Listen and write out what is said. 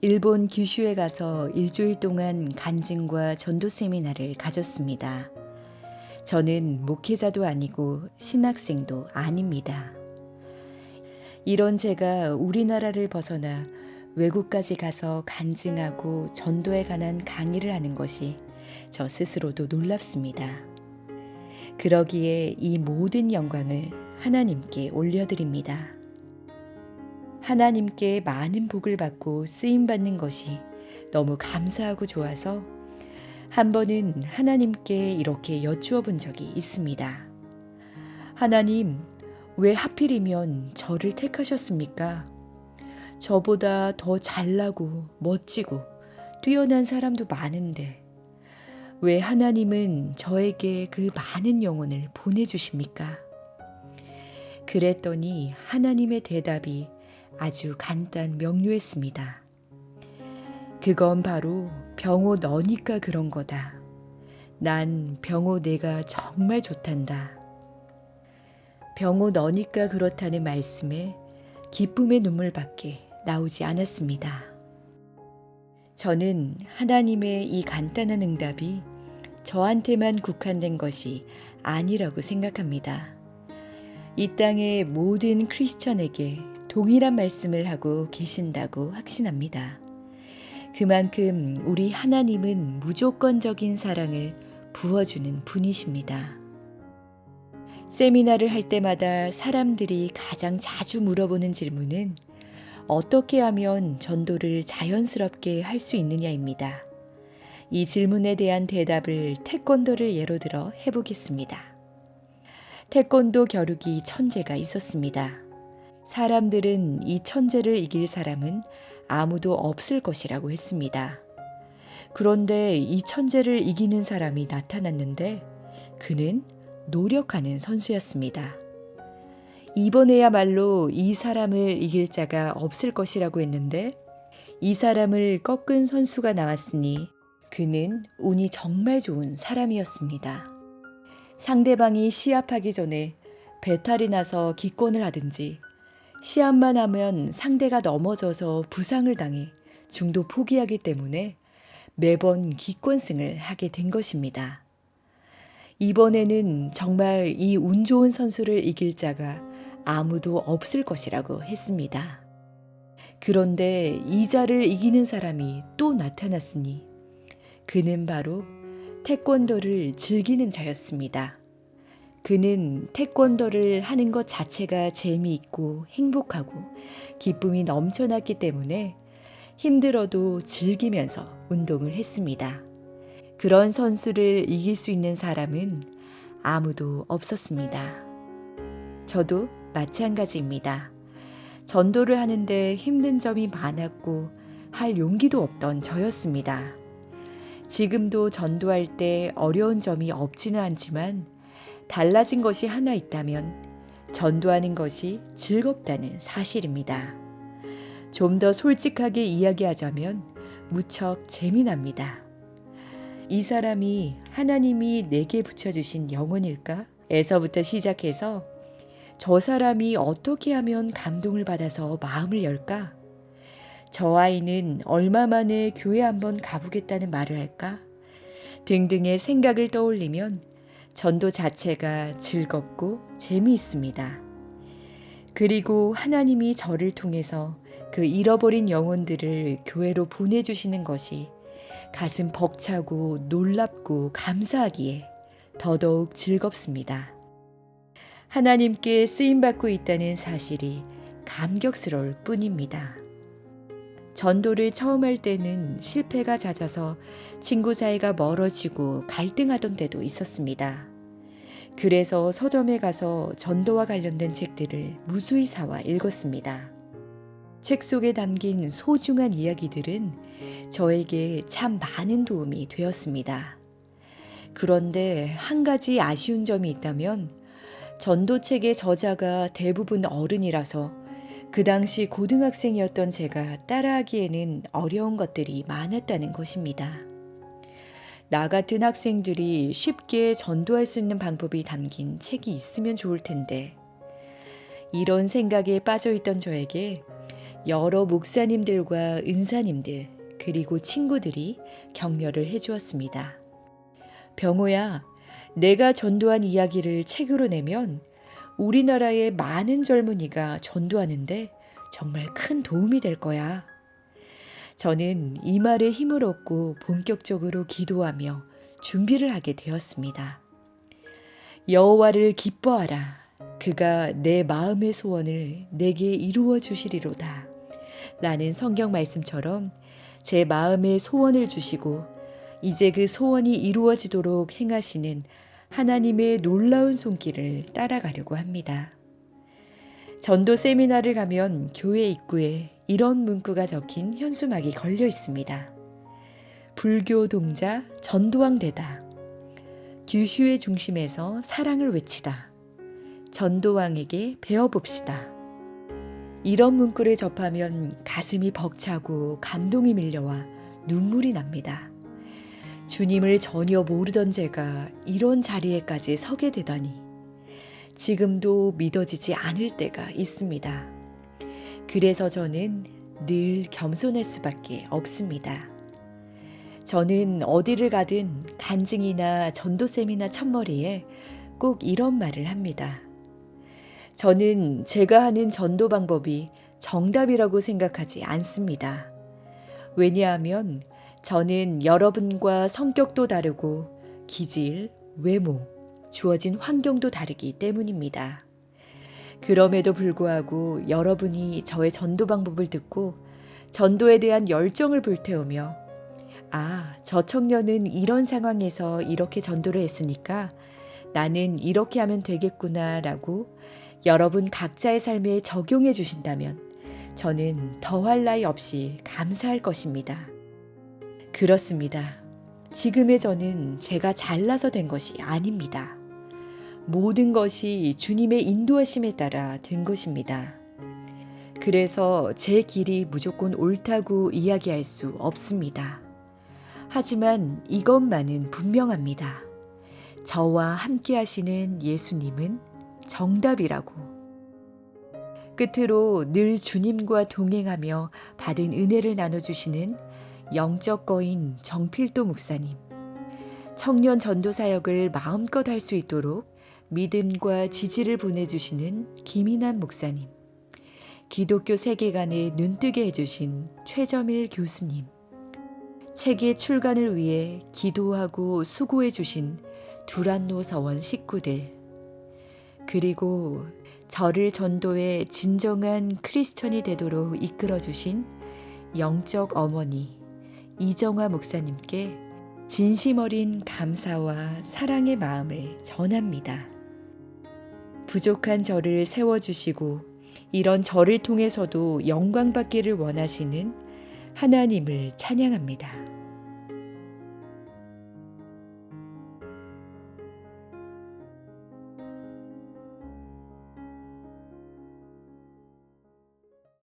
일본 규슈에 가서 일주일 동안 간증과 전도 세미나를 가졌습니다. 저는 목회자도 아니고 신학생도 아닙니다. 이런 제가 우리나라를 벗어나 외국까지 가서 간증하고 전도에 관한 강의를 하는 것이 저 스스로도 놀랍습니다. 그러기에 이 모든 영광을 하나님께 올려드립니다. 하나님께 많은 복을 받고 쓰임받는 것이 너무 감사하고 좋아서 한 번은 하나님께 이렇게 여쭈어 본 적이 있습니다. 하나님, 왜 하필이면 저를 택하셨습니까? 저보다 더 잘나고 멋지고 뛰어난 사람도 많은데 왜 하나님은 저에게 그 많은 영혼을 보내주십니까? 그랬더니 하나님의 대답이 아주 간단 명료했습니다. 그건 바로 병호 너니까 그런 거다. 난 병호 내가 정말 좋단다. 병호 너니까 그렇다는 말씀에 기쁨의 눈물밖에 나오지 않았습니다. 저는 하나님의 이 간단한 응답이 저한테만 국한된 것이 아니라고 생각합니다. 이 땅의 모든 크리스천에게 동일한 말씀을 하고 계신다고 확신합니다. 그만큼 우리 하나님은 무조건적인 사랑을 부어주는 분이십니다. 세미나를 할 때마다 사람들이 가장 자주 물어보는 질문은 어떻게 하면 전도를 자연스럽게 할 수 있느냐입니다. 이 질문에 대한 대답을 태권도를 예로 들어 해보겠습니다. 태권도 겨루기 천재가 있었습니다. 사람들은 이 천재를 이길 사람은 아무도 없을 것이라고 했습니다. 그런데 이 천재를 이기는 사람이 나타났는데 그는 노력하는 선수였습니다. 이번에야말로 이 사람을 이길 자가 없을 것이라고 했는데 이 사람을 꺾은 선수가 나왔으니 그는 운이 정말 좋은 사람이었습니다. 상대방이 시합하기 전에 배탈이 나서 기권을 하든지 시합만 하면 상대가 넘어져서 부상을 당해 중도 포기하기 때문에 매번 기권승을 하게 된 것입니다. 이번에는 정말 이 운 좋은 선수를 이길 자가 아무도 없을 것이라고 했습니다. 그런데 이 자를 이기는 사람이 또 나타났으니 그는 바로 태권도를 즐기는 자였습니다. 그는 태권도를 하는 것 자체가 재미있고 행복하고 기쁨이 넘쳐났기 때문에 힘들어도 즐기면서 운동을 했습니다. 그런 선수를 이길 수 있는 사람은 아무도 없었습니다. 저도 마찬가지입니다. 전도를 하는데 힘든 점이 많았고 할 용기도 없던 저였습니다. 지금도 전도할 때 어려운 점이 없지는 않지만 달라진 것이 하나 있다면 전도하는 것이 즐겁다는 사실입니다. 좀 더 솔직하게 이야기하자면 무척 재미납니다. 이 사람이 하나님이 내게 붙여주신 영혼일까? 에서부터 시작해서 저 사람이 어떻게 하면 감동을 받아서 마음을 열까? 저 아이는 얼마 만에 교회 한번 가보겠다는 말을 할까? 등등의 생각을 떠올리면 전도 자체가 즐겁고 재미있습니다. 그리고 하나님이 저를 통해서 그 잃어버린 영혼들을 교회로 보내주시는 것이 가슴 벅차고 놀랍고 감사하기에 더더욱 즐겁습니다. 하나님께 쓰임받고 있다는 사실이 감격스러울 뿐입니다. 전도를 처음 할 때는 실패가 잦아서 친구 사이가 멀어지고 갈등하던 때도 있었습니다. 그래서 서점에 가서 전도와 관련된 책들을 무수히 사와 읽었습니다. 책 속에 담긴 소중한 이야기들은 저에게 참 많은 도움이 되었습니다. 그런데 한 가지 아쉬운 점이 있다면 전도책의 저자가 대부분 어른이라서 그 당시 고등학생이었던 제가 따라하기에는 어려운 것들이 많았다는 것입니다. 나 같은 학생들이 쉽게 전도할 수 있는 방법이 담긴 책이 있으면 좋을 텐데 이런 생각에 빠져 있던 저에게 여러 목사님들과 은사님들, 그리고 친구들이 격려를 해주었습니다. 병호야, 내가 전도한 이야기를 책으로 내면 우리나라의 많은 젊은이가 전도하는데 정말 큰 도움이 될 거야. 저는 이 말에 힘을 얻고 본격적으로 기도하며 준비를 하게 되었습니다. 여호와를 기뻐하라. 그가 내 마음의 소원을 내게 이루어 주시리로다. 라는 성경 말씀처럼 제 마음의 소원을 주시고 이제 그 소원이 이루어지도록 행하시는 하나님의 놀라운 손길을 따라가려고 합니다. 전도 세미나를 가면 교회 입구에 이런 문구가 적힌 현수막이 걸려 있습니다. 불교 동자 전도왕 되다. 규슈의 중심에서 사랑을 외치다. 전도왕에게 배워봅시다. 이런 문구를 접하면 가슴이 벅차고 감동이 밀려와 눈물이 납니다. 주님을 전혀 모르던 제가 이런 자리에까지 서게 되다니 지금도 믿어지지 않을 때가 있습니다. 그래서 저는 늘 겸손할 수밖에 없습니다. 저는 어디를 가든 간증이나 전도 세미나 첫머리에 꼭 이런 말을 합니다. 저는 제가 하는 전도 방법이 정답이라고 생각하지 않습니다. 왜냐하면 저는 여러분과 성격도 다르고 기질, 외모, 주어진 환경도 다르기 때문입니다. 그럼에도 불구하고 여러분이 저의 전도 방법을 듣고 전도에 대한 열정을 불태우며 저 청년은 이런 상황에서 이렇게 전도를 했으니까 나는 이렇게 하면 되겠구나 라고 여러분 각자의 삶에 적용해 주신다면 저는 더할 나위 없이 감사할 것입니다. 그렇습니다. 지금의 저는 제가 잘나서 된 것이 아닙니다. 모든 것이 주님의 인도하심에 따라 된 것입니다. 그래서 제 길이 무조건 옳다고 이야기할 수 없습니다. 하지만 이것만은 분명합니다. 저와 함께 하시는 예수님은 정답이라고. 끝으로 늘 주님과 동행하며 받은 은혜를 나눠주시는 영적 거인 정필도 목사님, 청년 전도 사역을 마음껏 할 수 있도록 믿음과 지지를 보내주시는 김인환 목사님, 기독교 세계관에 눈뜨게 해주신 최점일 교수님, 책의 출간을 위해 기도하고 수고해 주신 두란노 서원 식구들, 그리고 저를 전도의 진정한 크리스천이 되도록 이끌어 주신 영적 어머니 이정화 목사님께 진심 어린 감사와 사랑의 마음을 전합니다. 부족한 저를 세워주시고 이런 저를 통해서도 영광받기를 원하시는 하나님을 찬양합니다.